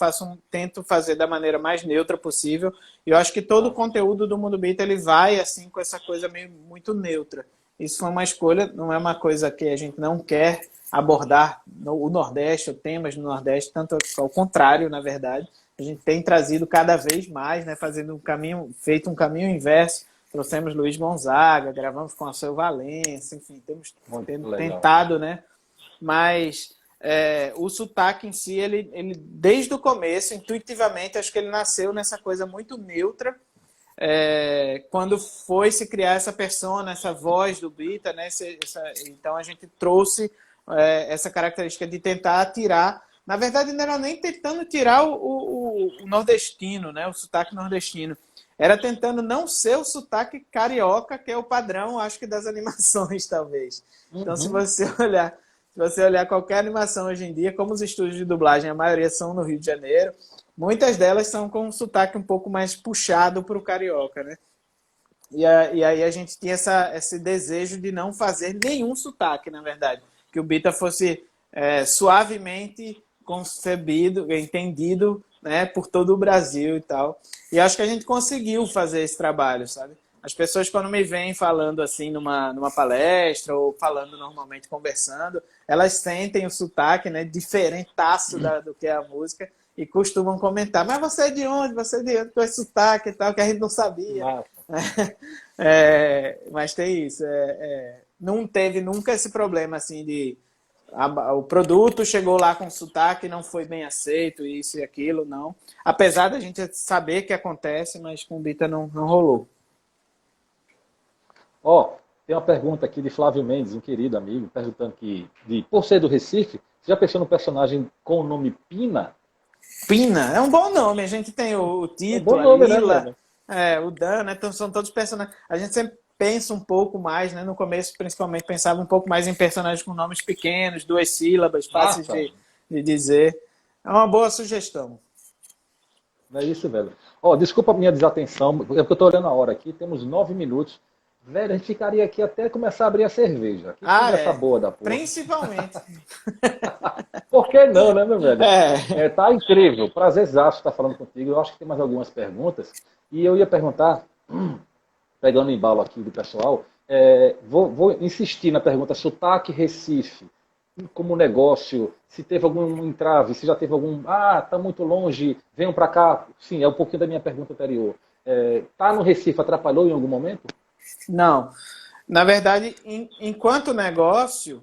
tento fazer da maneira mais neutra possível. E eu acho que todo o conteúdo do Mundo Bita ele vai assim com essa coisa meio muito neutra. Isso foi uma escolha, não é uma coisa que a gente não quer abordar o Nordeste, ou temas no Nordeste, tanto ao contrário, na verdade. A gente tem trazido cada vez mais, né, feito um caminho inverso. Trouxemos Luiz Gonzaga, gravamos com a Seu Valença, enfim, temos tentado, né? Mas o sotaque em si, ele desde o começo, intuitivamente, acho que ele nasceu nessa coisa muito neutra, quando foi se criar essa persona, essa voz do Bita, né? Então a gente trouxe essa característica de tentar tirar. Na verdade, não era nem tentando tirar o nordestino, né? O sotaque nordestino. Era tentando não ser o sotaque carioca, que é o padrão, acho que, das animações, talvez. Então, se você olhar qualquer animação hoje em dia, como os estúdios de dublagem, a maioria são no Rio de Janeiro, muitas delas são com um sotaque um pouco mais puxado para o carioca, né? E aí a gente tinha esse desejo de não fazer nenhum sotaque, na verdade. Que o Bita fosse suavemente concebido, entendido, né, por todo o Brasil e tal. E acho que a gente conseguiu fazer esse trabalho, sabe? As pessoas, quando me veem falando assim numa palestra ou falando normalmente, conversando, elas sentem o sotaque, né, diferentaço do que é a música e costumam comentar: mas você é de onde? Você é de onde? Com esse sotaque e tal, que a gente não sabia. Mas tem isso. Não teve nunca esse problema assim de o produto chegou lá com sotaque e não foi bem aceito, isso e aquilo, não. Apesar da gente saber que acontece, mas com o Bita não rolou. Tem uma pergunta aqui de Flávio Mendes, um querido amigo, perguntando por ser do Recife, você já pensou no personagem com o nome Pina? Pina? É um bom nome. A gente tem o Tito, a Lila, o Dan, né? Então são todos personagens. A gente sempre pensa um pouco mais, né? No começo, principalmente, pensava um pouco mais em personagens com nomes pequenos, 2 sílabas, fáceis de dizer. É uma boa sugestão. Não é isso, velho. Desculpa a minha desatenção, é porque eu tô olhando a hora aqui, temos 9 minutos. Velho, a gente ficaria aqui até começar a abrir a cerveja. Que conversa boa da porra. Principalmente. Por que não, né, meu velho? Tá incrível. Prazerzaço estar falando contigo. Eu acho que tem mais algumas perguntas. E eu ia perguntar, pegando o embalo aqui do pessoal, vou insistir na pergunta sotaque Recife, como negócio, se teve algum entrave, se já teve algum, tá muito longe, venham para cá. Sim, é um pouquinho da minha pergunta anterior. Tá no Recife atrapalhou em algum momento? Não. Na verdade, enquanto negócio,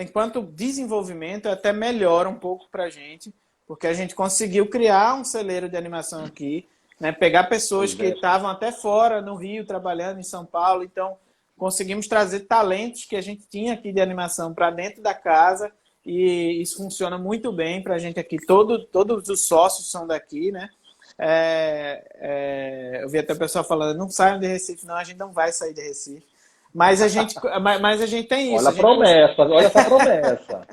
enquanto desenvolvimento, até melhora um pouco para a gente, porque a gente conseguiu criar um celeiro de animação aqui, né, pegar pessoas que estavam até fora, no Rio, trabalhando em São Paulo. Então, conseguimos trazer talentos que a gente tinha aqui de animação para dentro da casa, e isso funciona muito bem para a gente aqui. Todos os sócios são daqui, né? Eu vi até o pessoal falando, não saiam de Recife, não, a gente não vai sair de Recife. Mas a gente tem isso. Olha a promessa, olha essa promessa.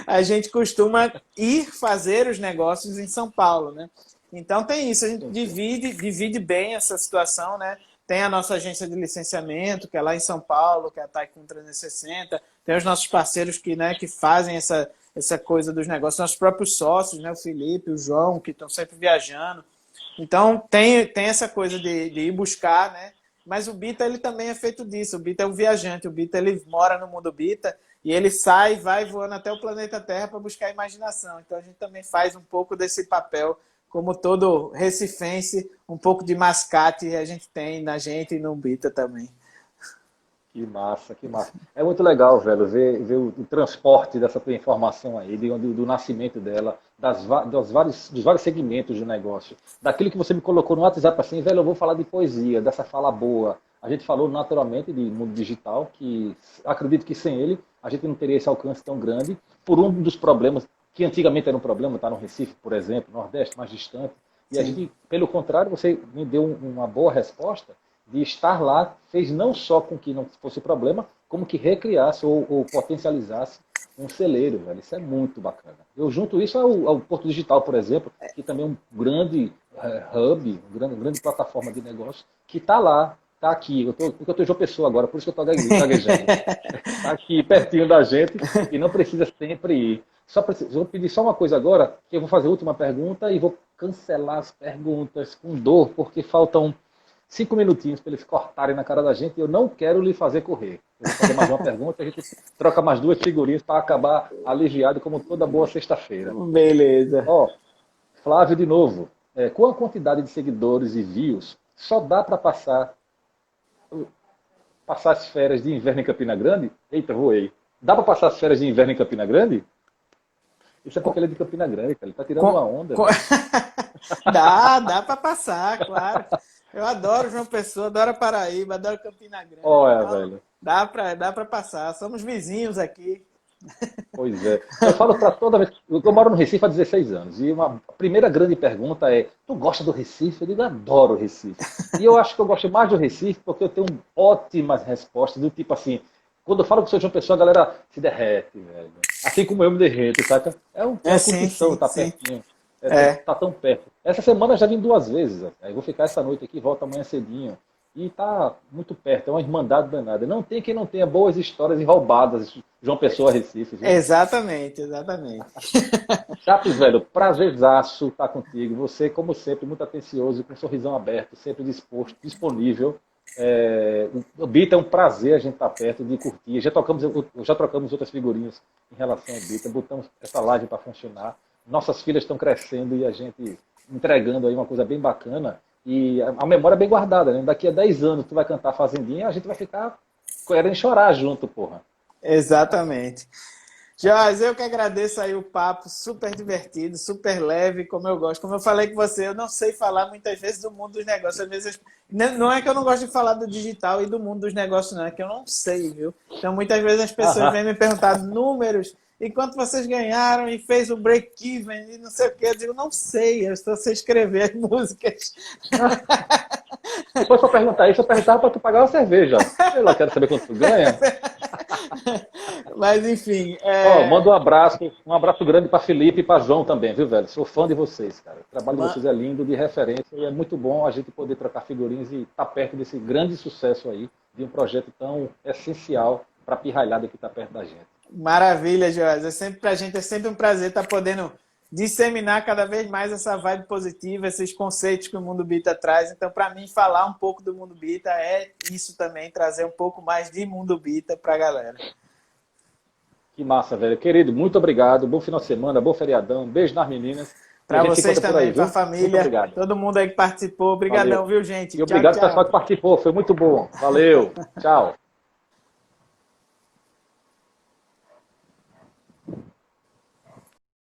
A gente costuma ir fazer os negócios em São Paulo, né? Então tem isso, a gente divide bem essa situação, né? Tem a nossa agência de licenciamento, que é lá em São Paulo, que é a Taikun 360. Tem os nossos parceiros que fazem essa coisa dos negócios, nossos próprios sócios, né? O Felipe, o João, que estão sempre viajando. Então tem essa coisa de ir buscar, né? Mas o Bita, ele também é feito disso. O Bita é um viajante, o Bita, ele mora no mundo Bita e ele vai voando até o planeta Terra para buscar a imaginação. Então a gente também faz um pouco desse papel, como todo recifense, um pouco de mascate a gente tem na gente e no Bita também. Que massa, que massa. É muito legal, velho, ver o transporte dessa tua informação aí, do nascimento dela, dos vários segmentos do negócio. Daquilo que você me colocou no WhatsApp assim, velho, eu vou falar de poesia, dessa fala boa. A gente falou naturalmente de mundo digital, que acredito que sem ele a gente não teria esse alcance tão grande, por um dos problemas que antigamente era um problema, estar no Recife, por exemplo, Nordeste, mais distante. E a gente, pelo contrário, você me deu uma boa resposta de estar lá, fez não só com que não fosse problema, como que recriasse ou potencializasse um celeiro, velho. Isso é muito bacana. Eu junto isso ao Porto Digital, por exemplo, que também é um grande hub, uma grande plataforma de negócio, que está lá, está aqui. Eu estou em João Pessoa agora, por isso que eu estou gaguejando. Está aqui, pertinho da gente, e não precisa sempre ir. Vou pedir só uma coisa agora, que eu vou fazer a última pergunta e vou cancelar as perguntas com dor, porque faltam 5 minutinhos para eles cortarem na cara da gente e eu não quero lhe fazer correr. Eu vou fazer mais uma pergunta, a gente troca mais 2 figurinhas para acabar aliviado como toda boa sexta-feira. Beleza. Flávio, de novo, com a quantidade de seguidores e views, só dá para passar as férias de inverno em Campina Grande? Eita, voei. Dá para passar as férias de inverno em Campina Grande? Isso é porque ele é de Campina Grande, cara. Ele tá tirando uma onda. Dá para passar, claro. Eu adoro João Pessoa, adoro Paraíba, adoro Campina Grande. Velho. Dá para passar. Somos vizinhos aqui. Pois é. Eu falo para toda vez. Eu moro no Recife há 16 anos. E a primeira grande pergunta é: tu gosta do Recife? Eu digo, adoro o Recife. E eu acho que eu gosto mais do Recife porque eu tenho ótimas respostas, do tipo assim. Quando eu falo que sou João Pessoa, a galera se derrete, velho. Assim como eu me derreto, saca? É uma curtição, tá pertinho. Tá tão perto. Essa semana eu já vim 2 vezes. Aí vou ficar essa noite aqui, volto amanhã cedinho. E tá muito perto, é uma irmandade danada. Não tem quem não tenha boas histórias e roubadas, João Pessoa, Recife. Viu? Exatamente. Chaves, velho, prazerzaço estar contigo. Você, como sempre, muito atencioso, com um sorrisão aberto, sempre disposto, disponível. O Bita é um prazer a gente estar perto de curtir. Já trocamos outras figurinhas em relação ao Bita, botamos essa live para funcionar. Nossas filhas estão crescendo e a gente entregando aí uma coisa bem bacana. E a memória é bem guardada, né? Daqui a 10 anos tu vai cantar Fazendinha e a gente vai ficar querendo chorar junto, porra. Exatamente. Jorge, eu que agradeço aí o papo, super divertido, super leve, como eu gosto. Como eu falei com você, eu não sei falar muitas vezes do mundo dos negócios. Às vezes, não é que eu não gosto de falar do digital e do mundo dos negócios, não, é que eu não sei, viu? Então, muitas vezes as pessoas vêm me perguntar números, e quanto vocês ganharam e fez o break-even e não sei o que. Eu digo, não sei, eu só sei escrever as músicas. Depois pra perguntar isso, eu perguntava para tu pagar uma cerveja. Eu lá quero saber quanto tu ganha. Mas, enfim... Manda um abraço grande para Felipe e para João também, viu, velho? Sou fã de vocês, cara. O trabalho de vocês é lindo, de referência, e é muito bom a gente poder trocar figurinhas e estar perto desse grande sucesso aí, de um projeto tão essencial para a pirralhada que está perto da gente. Maravilha, Jorge. Pra gente é sempre um prazer estar podendo disseminar cada vez mais essa vibe positiva, esses conceitos que o Mundo Bita traz. Então, para mim, falar um pouco do Mundo Bita é isso também, trazer um pouco mais de Mundo Bita para a galera. Que massa, velho. Querido, muito obrigado. Bom final de semana, bom feriadão. Beijo nas meninas. Para vocês também, para a família, todo mundo aí que participou. Obrigadão, viu, gente? E obrigado ao pessoal que participou. Foi muito bom. Valeu. Tchau.